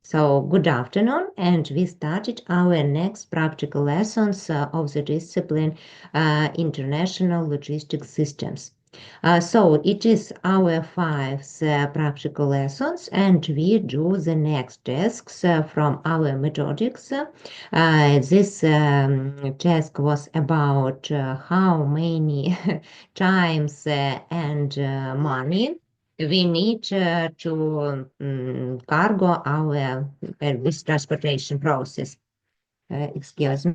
So, good afternoon, and we started our next practical lessons of the discipline International Logistics Systems. So, it is our fifth practical lessons, and we do the next tasks from our methodics. This task was about how many times and money we need to cargo our this transportation process. Excuse me.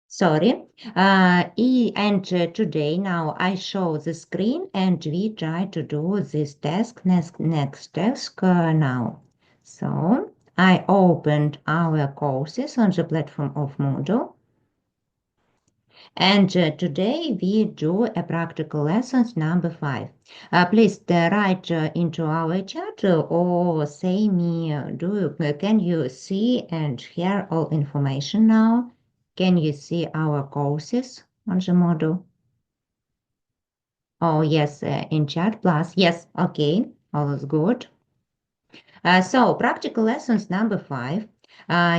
Sorry. And today now I show the screen and we try to do this task, next task now. So I opened our courses on the platform of Moodle. And today we do a practical lessons number 5. Please write into our chat or say me, can you see and hear all information now? Can you see our courses on the model? Oh, yes, in chat plus. Yes, okay, all is good. So practical lessons number 5.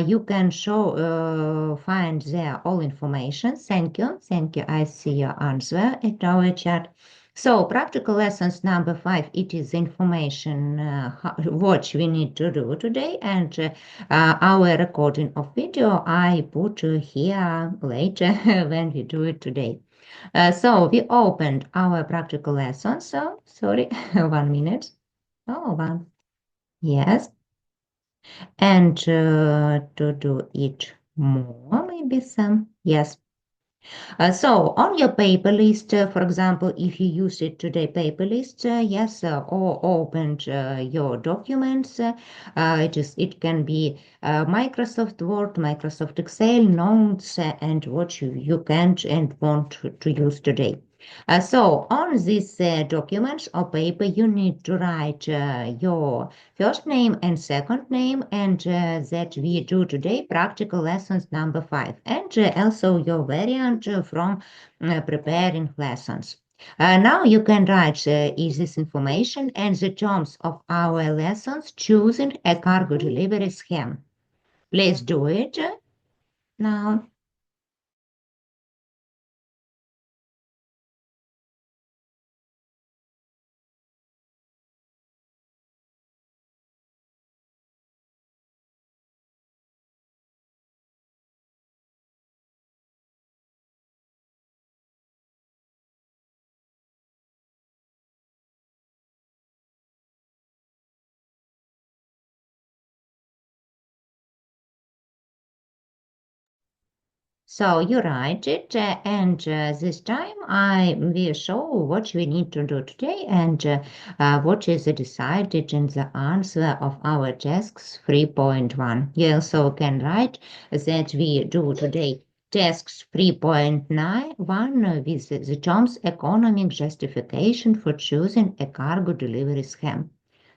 You can find there all information. Thank you. Thank you. I see your answer at our chat. So practical lessons number 5, it is information what we need to do today, and our recording of video I put here later when we do it today. So we opened our practical lesson. So sorry, 1 minute. Oh, one. Yes. And to do it more, maybe some, yes. So on your paper list, for example, if you use it today, paper list, yes, or opened your documents, it can be Microsoft Word, Microsoft Excel, notes, and what you can and want to use today. So on these documents or paper, you need to write your first name and second name, and that we do today practical lessons number 5, and also your variant from preparing lessons. Now you can write is this information and the terms of our lessons choosing a cargo delivery scheme. Please do it now. So you write it, and this time I will show what we need to do today and what is decided in the answer of our tasks 3.1. You also can write that we do today tasks 3.91 with the terms economic justification for choosing a cargo delivery scheme.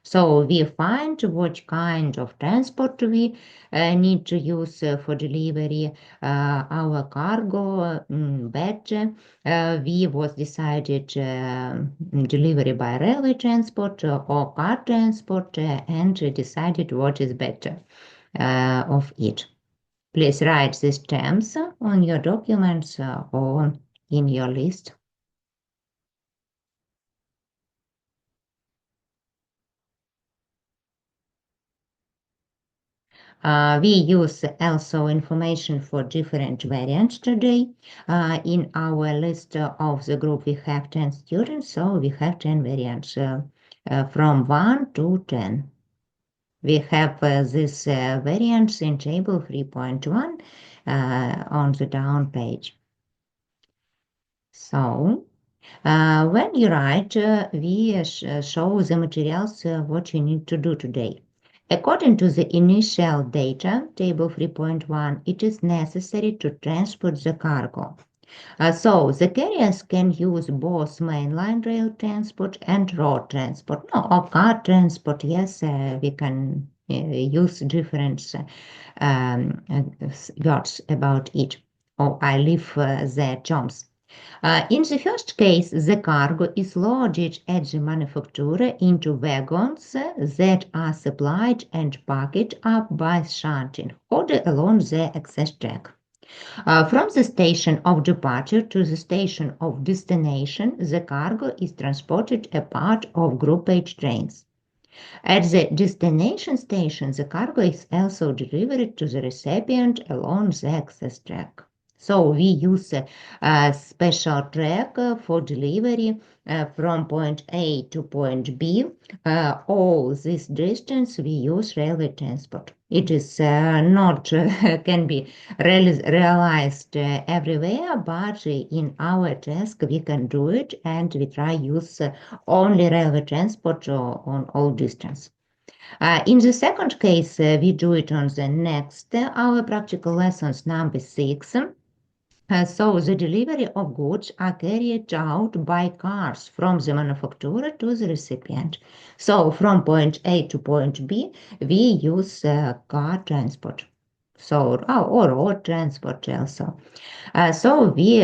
So we find what kind of transport we need to use for delivery our cargo batch. We was decided delivery by railway transport or car transport and decided what is better of it. Please write these terms on your documents or in your list. We use also information for different variants today. In our list of the group, we have 10 students, so we have 10 variants from 1 to 10. We have these variants in table 3.1 on the down page. So When you write, we show the materials what you need to do today. According to the initial data, table 3.1, it is necessary to transport the cargo. So the carriers can use both mainline rail transport and road transport. No, or car transport, yes, we can use different words about it. Oh, I leave the terms. In the first case, the cargo is loaded at the manufacturer into wagons that are supplied and packed up by shunting or along the access track. From the station of departure to the station of destination, the cargo is transported as part of Group H trains. At the destination station, the cargo is also delivered to the recipient along the access track. So we use a special track for delivery from point A to point B. All this distance we use railway transport. It is not can be realized everywhere, but in our task we can do it, and we try use only railway transport on all distance. In the second case, we do it on the next, our practical lessons number 6. So the delivery of goods are carried out by cars from the manufacturer to the recipient. So from point A to point B, we use car transport. So, or road transport also. So we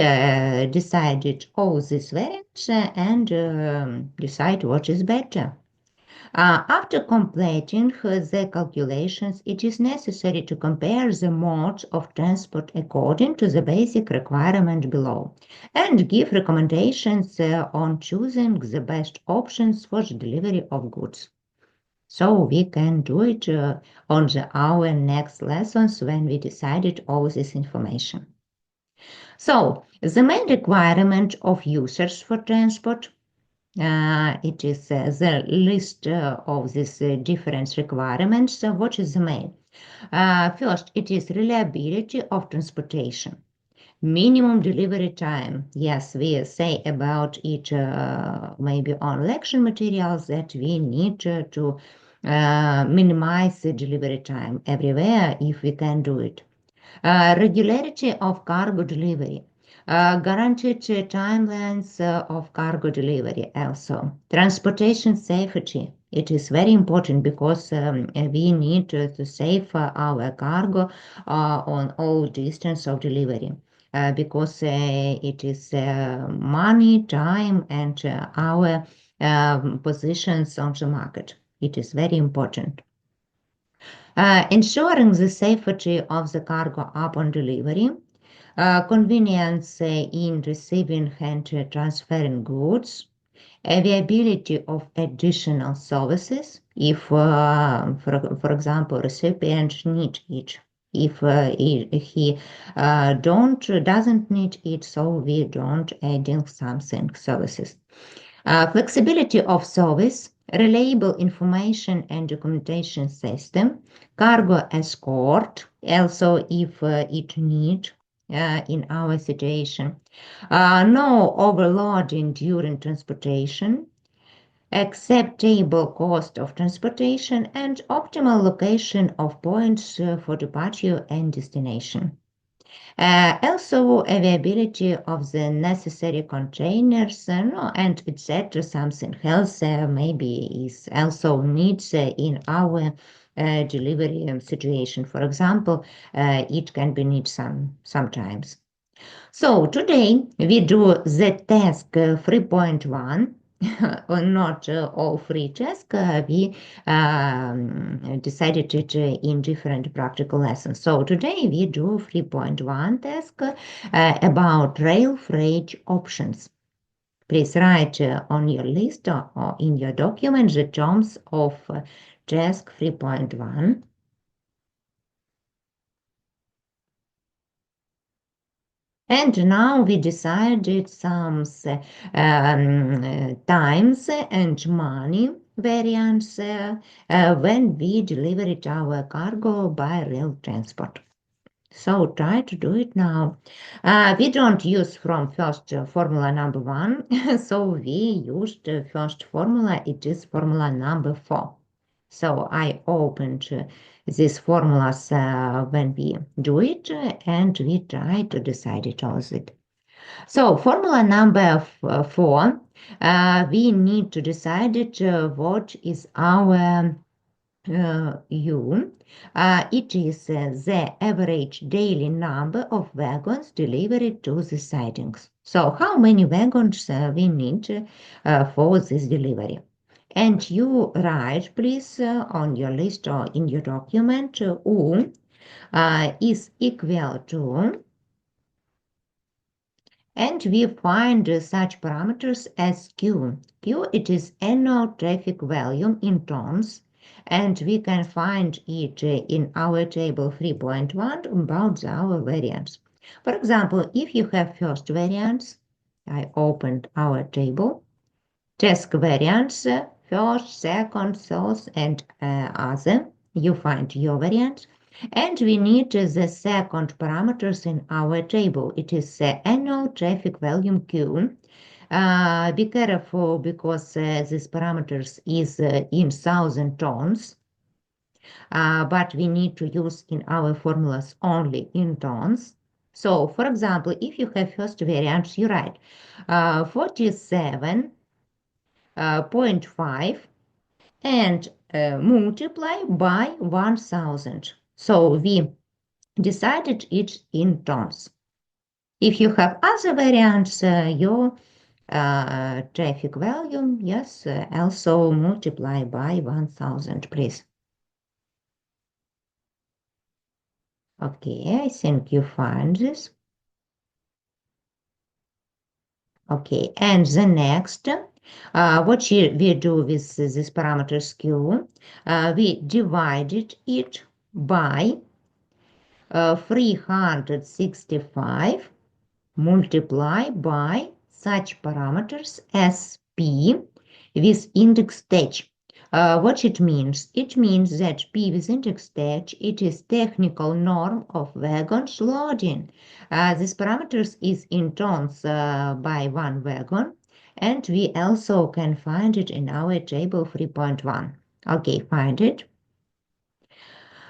decided all these variants and decide what is better. After completing the calculations, it is necessary to compare the modes of transport according to the basic requirement below and give recommendations on choosing the best options for the delivery of goods. So we can do it on our next lessons when we decided all this information. So the main requirement of users for transport, it is the list of these different requirements. So what is the main? First, it is reliability of transportation. Minimum delivery time. Yes, we say about it maybe on lecture materials that we need to minimize the delivery time everywhere if we can do it. Regularity of cargo delivery. Guaranteed timelines of cargo delivery also. Transportation safety. It is very important because we need to save our cargo on all distance of delivery. Because it is money, time, and our positions on the market. It is very important. Ensuring the safety of the cargo upon delivery, convenience in receiving and transferring goods, availability of additional services if, for example, recipient need it. If he doesn't need it, so we don't adding something services. Flexibility of service, reliable information and documentation system, cargo escort, also if it need in our situation. No overloading during transportation, acceptable cost of transportation, and optimal location of points for departure and destination. Also, availability of the necessary containers and etc. Something else maybe is also needs in our delivery situation. For example, it can be need sometimes. So today we do the task 3.1. Not all three tasks. We decided it in different practical lessons. So today we do 3.1 task about rail freight options. Please write on your list or in your document the terms of task 3.1. And now we decided some times and money variants when we delivered our cargo by rail transport. So try to do it now. We don't use from first formula number 1, so we used first formula, it is formula number 4. So I opened these formulas when we do it, and we try to decide it also. So formula number 4, we need to decide it, what is our U. It is the average daily number of wagons delivered to the sidings. So how many wagons we need for this delivery? And you write, please, on your list or in your document, U is equal to, and we find such parameters as Q. Q, it is annual traffic volume in tons, and we can find it in our table 3.1 about our variance. For example, if you have first variance, I opened our table, task variance, first, second, third, and other, you find your variance. And we need the second parameters in our table. It is the annual traffic volume Q. Be careful because this parameters is in 1,000 tons, but we need to use in our formulas only in tons. So, for example, if you have first variance, you write 47.5 and multiply by 1,000. So we decided it in tons. If you have other variants, your traffic volume, yes, also multiply by 1,000, please. Okay, I think you find this. Okay, and the next, what we do with this parameters Q, we divided it by 365 multiply by such parameters as P with index stage. What it means? It means that P with index stage, it is technical norm of wagons loading. This parameters is in tons by one wagon, and we also can find it in our table 3.1. Okay, find it.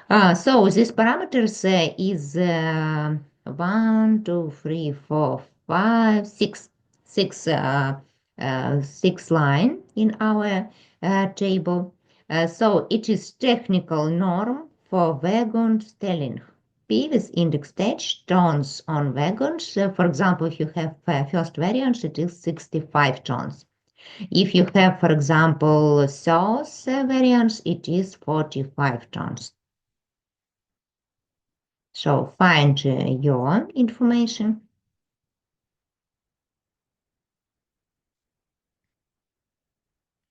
So this parameters is 1, 2, 3, 4, 5, 6, 6 line in our table. So it is technical norm for wagon stelling. P with index stage tons on wagons. For example, if you have first variant, it is 65 tons. If you have, for example, source variants, it is 45 tons. So find your information.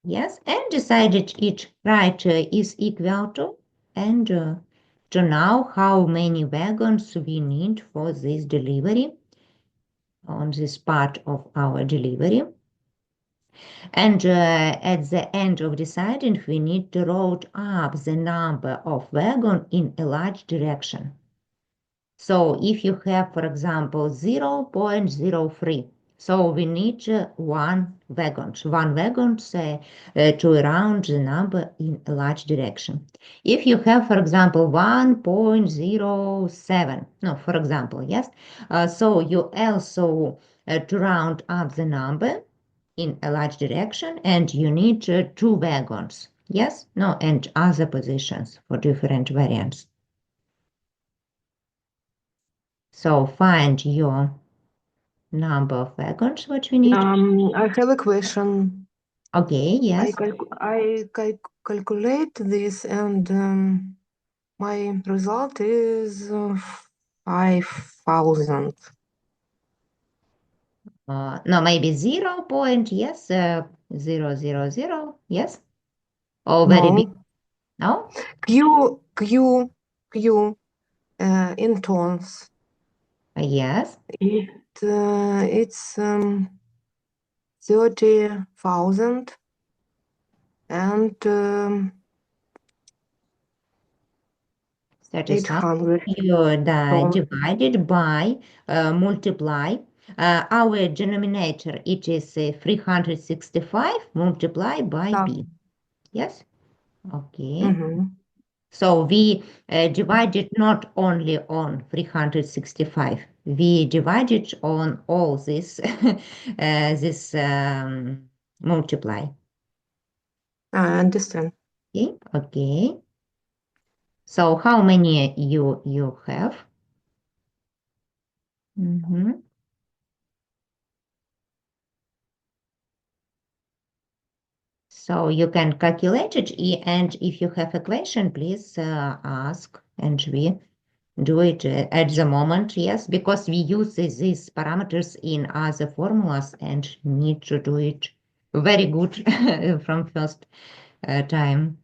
Yes, and decided each right is equal to, and to know how many wagons we need for this delivery on this part of our delivery. And at the end of deciding, we need to round up the number of wagons in a large direction. So if you have, for example, 0.03, so we need one wagon to round the number in a large direction. If you have, for example, 1.07, no, for example, yes, so you also to round up the number in a large direction, and you need two wagons, yes, no, and other positions for different variants. So find your number of wagons, what we need. I have a question. Okay, yes. I calculate this, and my result is 5,000. No, maybe 0 point, yes, 000, yes. Or very big, no? Q in tons. Yes. It's 30,000 and 35. 800 You dollars. divided by, multiply. Our denominator, it is 365 multiplied by Yeah. b. Yes? Okay. Mm-hmm. So we divided not only on 365, we divided on all this, this multiply. I understand. Okay, okay. So how many you have? Mhm. So you can calculate it, and if you have a question, please ask, and we do it at the moment, yes, because we use these parameters in other formulas and need to do it very good from first time.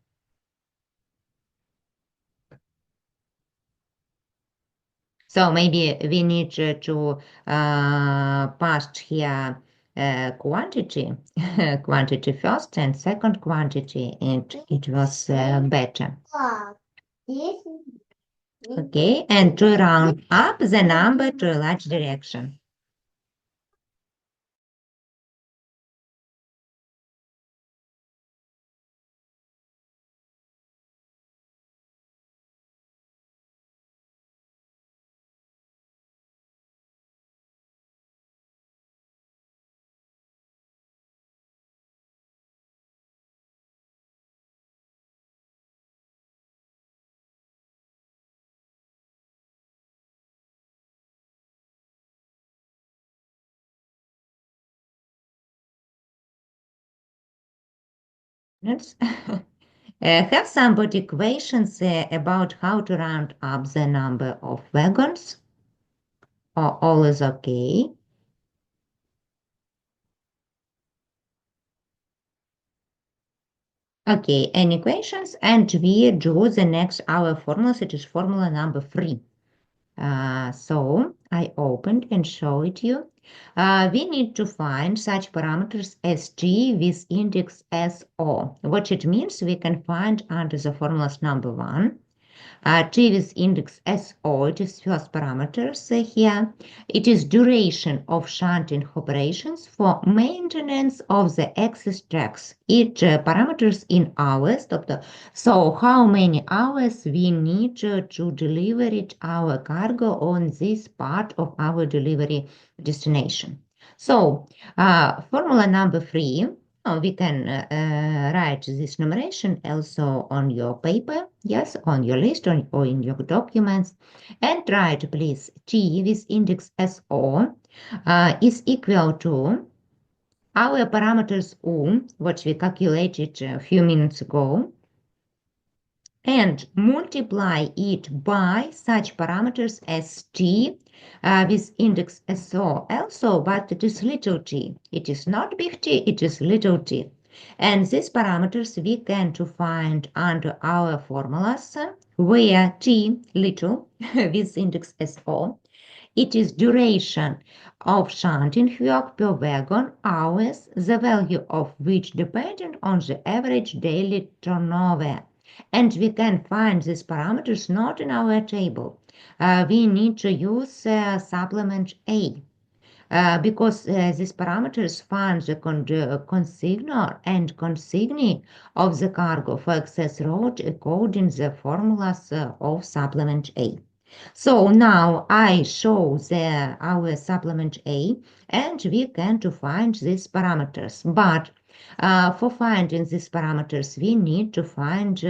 So maybe we need to pass here quantity, quantity first and second quantity, and it was better. Okay, and to round up the number to a large direction. Yes. Have somebody questions about how to round up the number of wagons? Or all is okay? Okay, any questions? And we do the next our formulas. It is formula number 3. So I opened and show it you. We need to find such parameters as t with index SO. What it means we can find under the formulas number 1. T with index SO, it is first parameters here. It is duration of shunting operations for maintenance of the excess tracks. It parameters in hours. So how many hours we need to deliver it our cargo on this part of our delivery destination. So formula number 3. We can write this numeration also on your paper, yes, on your list or in your documents, and write please t with index SO is equal to our parameters u, which we calculated a few minutes ago, and multiply it by such parameters as t with index SO also, but it is little t. It is not big T, it is little t. And these parameters we can to find under our formulas where t, little, with index SO, it is duration of shunting work per wagon hours, the value of which dependent on the average daily turnover. And we can find these parameters not in our table. We need to use supplement A. Because these parameters find the consignor and consignee of the cargo for access road according to the formulas of supplement A. So now I show our supplement A, and we can to find these parameters. But for finding these parameters, we need to find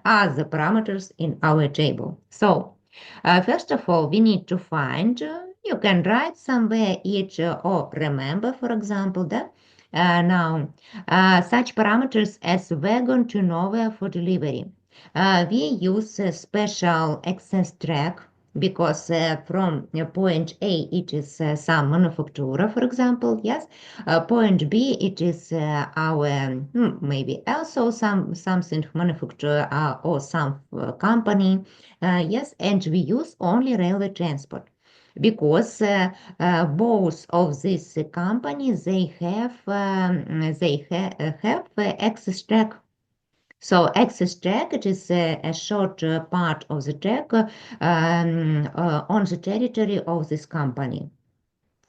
other parameters in our table. So first of all, we need to find, you can write somewhere each or remember, for example, that now such parameters as wagon turnover for delivery. We use a special access track because from point A it is some manufacturer, for example, yes. Point B it is our maybe also something manufacturer or some company, yes, and we use only railway transport because both of these companies they have access track. So access track, it is a short part of the track on the territory of this company.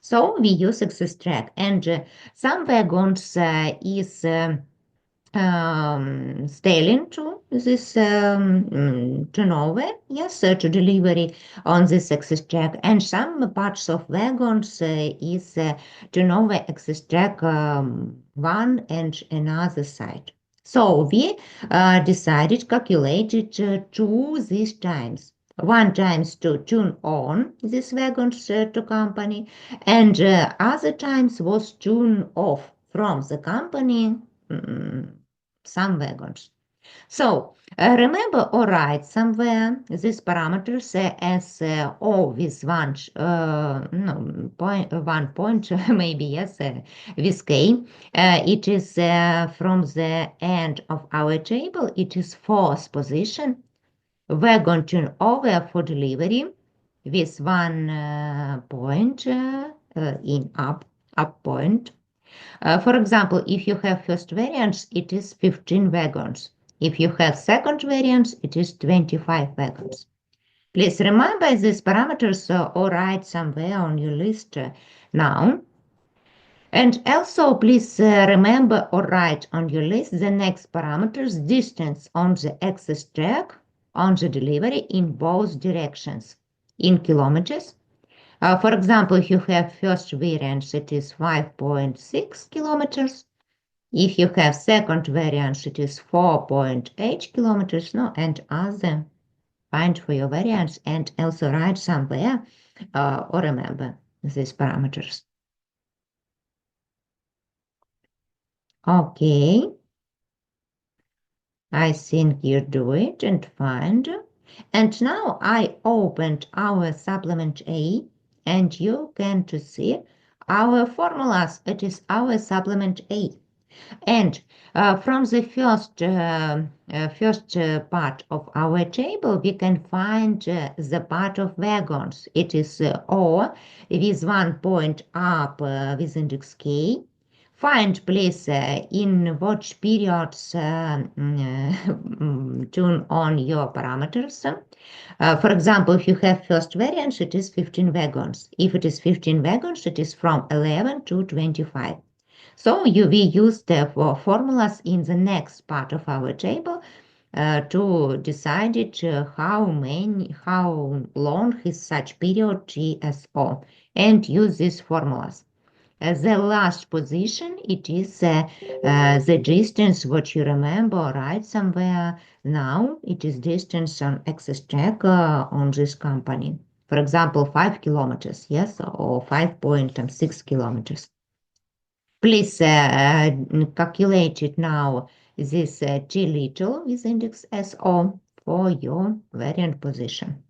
So we use access track, and some wagons is sailing to this to nowhere, yes, to delivery on this access track, and some parts of wagons is to nowhere access track one and another side. So we decided, calculated two these times. One times to tune on this wagons to company, and other times was tune off from the company some wagons. So remember or write somewhere these parameters as O with one no, point, 1 point, maybe yes, with K. It is from the end of our table. It is fourth position. Wagon turn over for delivery with 1 point in up point. For example, if you have first variants, it is 15 wagons. If you have second variants, it is 25 wagons. Please remember these parameters or write somewhere on your list now. And also, please remember or write on your list the next parameters, distance on the access track, on the delivery in both directions, in kilometers. For example, if you have first variants, it is 5.6 kilometers. If you have second variance, it is 4.8 kilometers, no, and other. Find for your variance and also write somewhere or remember these parameters. Okay, I think you do it and find. And now I opened our supplement A, and you can to see our formulas. It is our supplement A. And from the first part of our table, we can find the part of wagons. It is O with 1 point up with index K. Find please in which periods tune on your parameters. For example, if you have first variance, it is 15 wagons. If it is 15 wagons, it is from 11 to 25. So we use the formulas in the next part of our table to decide how long is such period TSO, and use these formulas. The last position, it is the distance, what you remember, right, somewhere now, it is distance on access track on this company. For example, 5 kilometers, yes, or 5.6 kilometers. Please calculate it now, this T little with index SO for your variant position.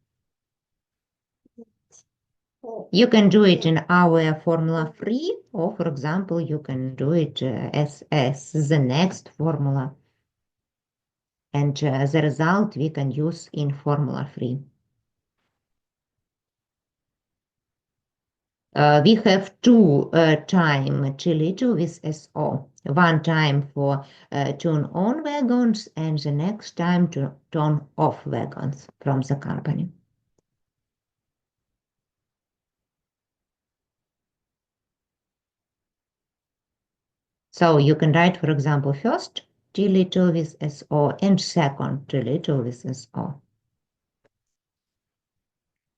You can do it in our formula free, or for example, you can do it as the next formula. And the result we can use in formula free. We have two time T little with SO. One time for turn on wagons and the next time to turn off wagons from the company. So you can write, for example, first T little with SO and second T little with SO.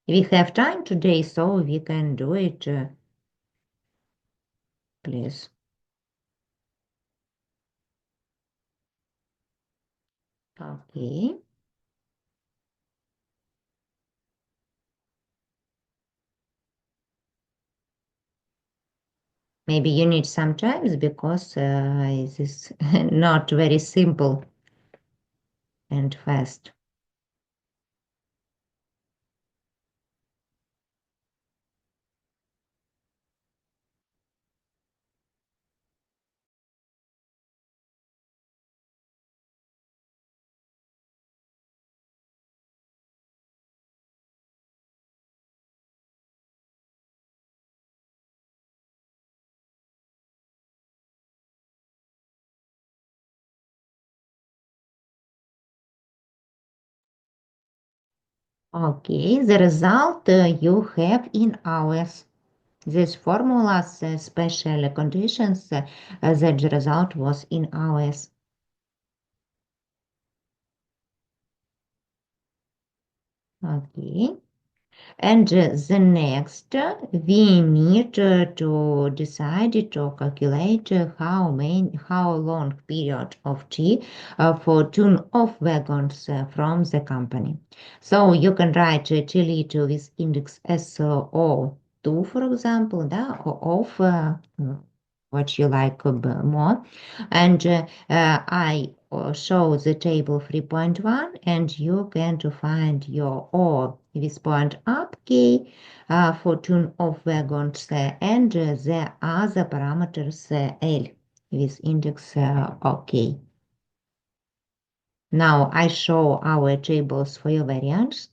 We have time today, so we can do it, please. Okay. Maybe you need some time because it is not very simple and fast. Okay, the result you have in hours. These formulas, special conditions, that the result was in hours. Okay. And the next, we need to decide to calculate how long period of T for tune off wagons from the company. So you can write T little with index SO2, for example, да, or of what you like more. And I show the table 3.1 and you can to find your O with point up K for tune of wagons and the other parameters L with index OK. Now I show our tables for your variants.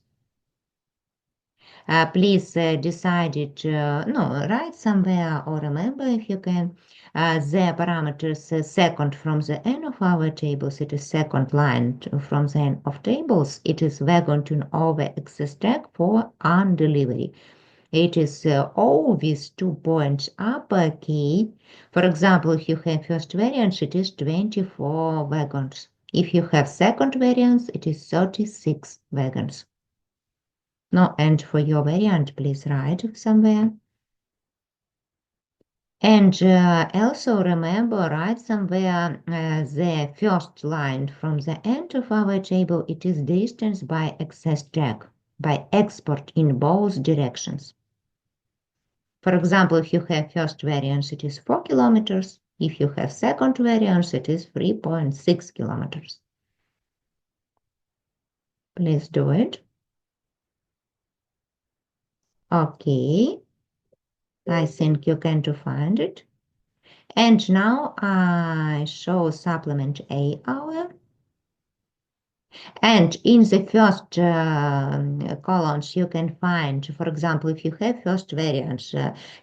Please decide it, no, write somewhere or remember if you can the parameters second from the end of our tables. It is second line from the end of tables. It is wagon to over excess tag for on delivery. It is always 2 points up key. For example, if you have first variant, it is 24 wagons. If you have second variant, it is 36 wagons. No, and for your variant, please write somewhere. And also remember, write somewhere the first line from the end of our table. It is distance by excess drag, by export in both directions. For example, if you have first variance, it is 4 kilometers. If you have second variance, it is 3.6 kilometers. Please do it. Okay. I think you can to find it. And now I show supplement A hour. And in the first columns, you can find, for example, if you have first variance,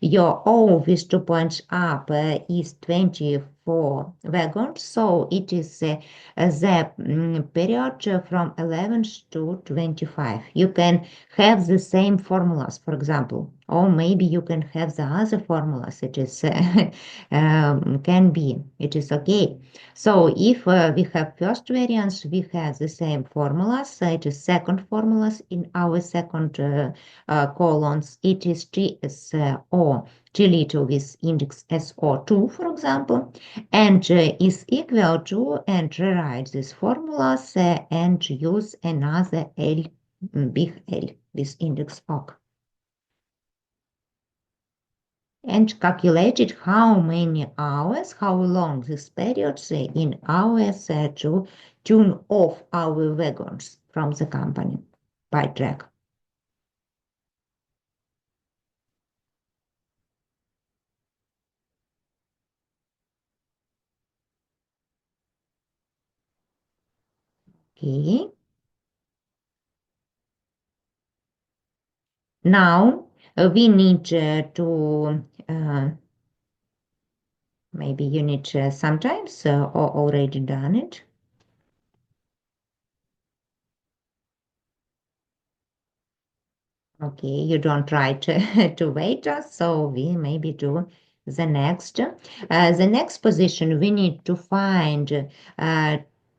your O with 2 points up is 24 wagons. So it is the period from 11 to 25. You can have the same formulas, for example, or maybe you can have the other formulas. It is can be. It is okay. So if we have first variance, we have the same formulas. It is second formulas in our second columns. It is TSO, T little with index SO2, for example, and is equal to, and rewrite these formulas and use another L, big L with index OK. And calculated how many hours, how long this period in hours to tune off our wagons from the company by track. Okay. Now we need to maybe you need sometimes or already done it. Okay, you don't try to wait us, so we maybe do the next. The next position, we need to find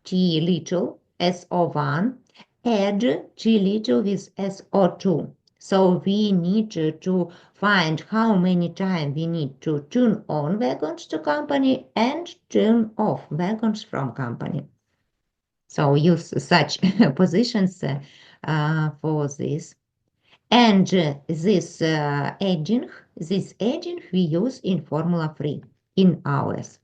T little, SO1, add T little with SO2. So we need to find how many times we need to turn on wagons to company and turn off wagons from company. So use such positions for this. And this aging we use in formula 3 in hours.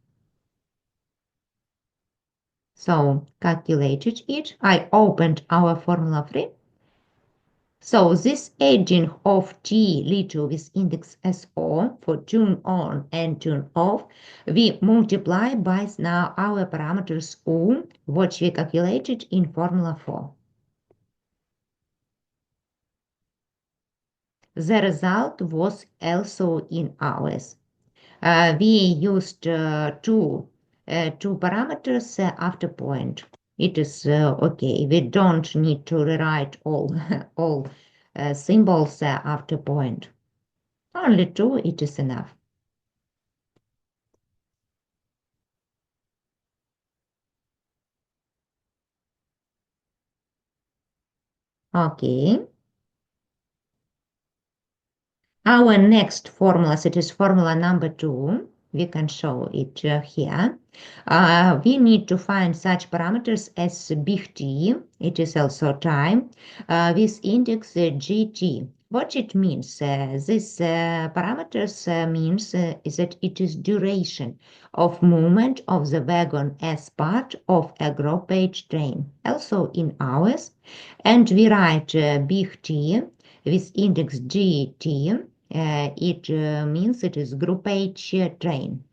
So calculated it. I opened our formula 3. So this aging of T little with index SO for tune on and tune off, we multiply by now our parameters U, which we calculated in formula 4. The result was also in hours. We used two parameters after point. It is okay. We don't need to rewrite all all symbols after point. Only two, it is enough. Okay. Our next formula, it is formula number 2. We can show it here. We need to find such parameters as big T, it is also time, with index gt. What it means? This parameters means is that it is duration of movement of the wagon as part of a group train, also in hours. And we write big T with index gt. It means it is group H train,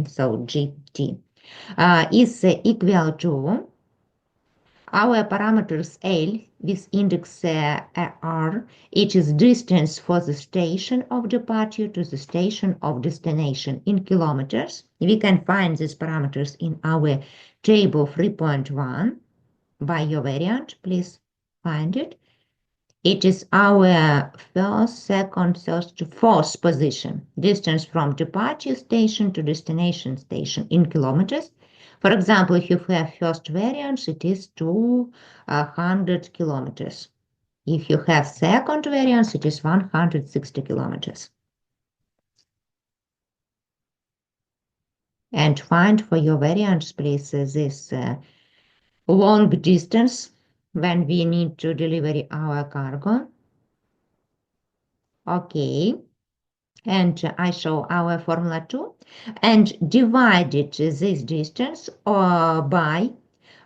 so GT is equal to our parameters L with index R. It is distance for the station of departure to the station of destination in kilometers. We can find these parameters in our table 3.1 by your variant. Please find it. It is our first, second, third, fourth position, distance from departure station to destination station in kilometers. For example, if you have first variance, it is 200 kilometers. If you have second variance, it is 160 kilometers. And find for your variance, please, this long distance when we need to deliver our cargo. Okay. And I show our formula 2 and divided this distance by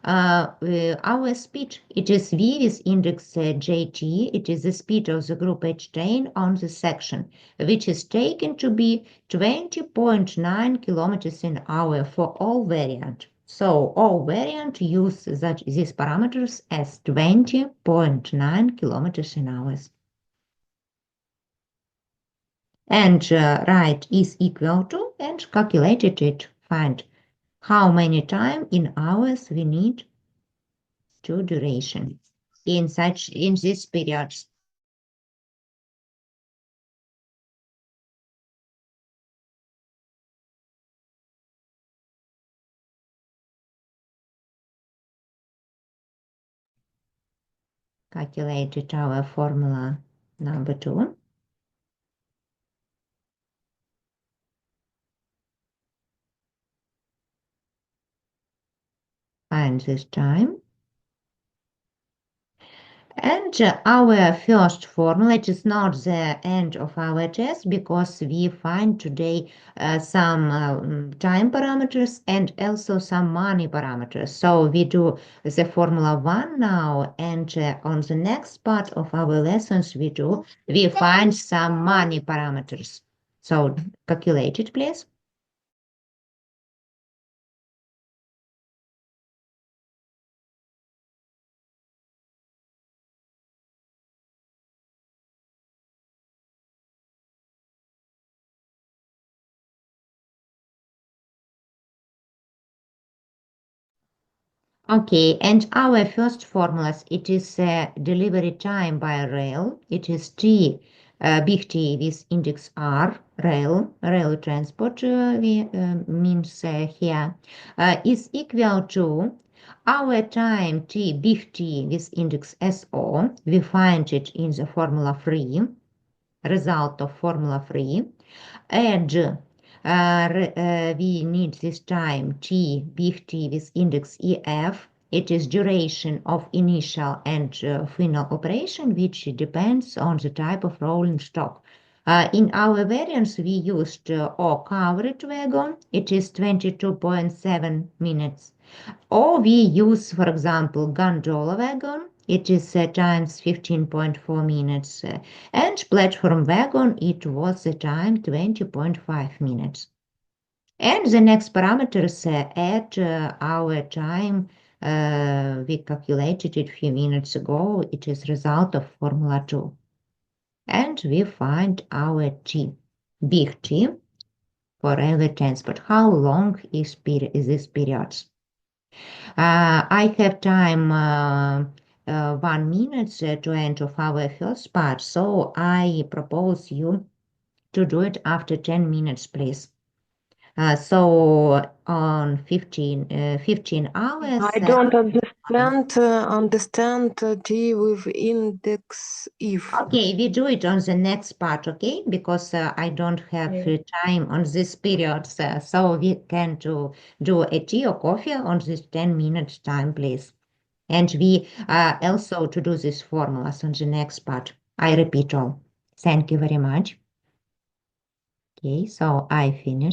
our speed. It is v with index jt. It is the speed of the group H train on the section, which is taken to be 20.9 kilometers an hour for all variant. So all variant use these parameters as 20.9 kilometers an hour. And write is equal to and calculated it. Find how many time in hours we need to duration in these periods. Calculated our formula number 2. Find this time. And our first formula, it is not the end of our test because we find today some time parameters and also some money parameters. So we do the formula 1 now, and on the next part of our lessons we find some money parameters. So calculate it, please. Okay, and our first formulas, it is delivery time by rail. It is T, big T with index R, rail transport we, means here, is equal to our time T, big T with index SO. We find it in the formula 3, result of formula 3. And we need this time T, big T with index EF. It is duration of initial and final operation, which depends on the type of rolling stock. In our variants, we used or covered wagon. It is 22.7 minutes. Or we use, for example, gondola wagon. It is times 15.4 minutes. And platform wagon, it was the time 20.5 minutes. And the next parameters at our time, we calculated it a few minutes ago. It is result of formula 2. And we find our T, big T, for railway transport. How long is this period? I have time 1 minute to end of our first part, so I propose you to do it after 10 minutes, please. So on 15 hours. I don't understand T with index if. Okay, we do it on the next part, okay? Because I don't have Okay. time on this period, so we can do a tea or coffee on this 10 minute time, please. And we also to do these formulas on the next part. I repeat all. Thank you very much. Okay, so I finish.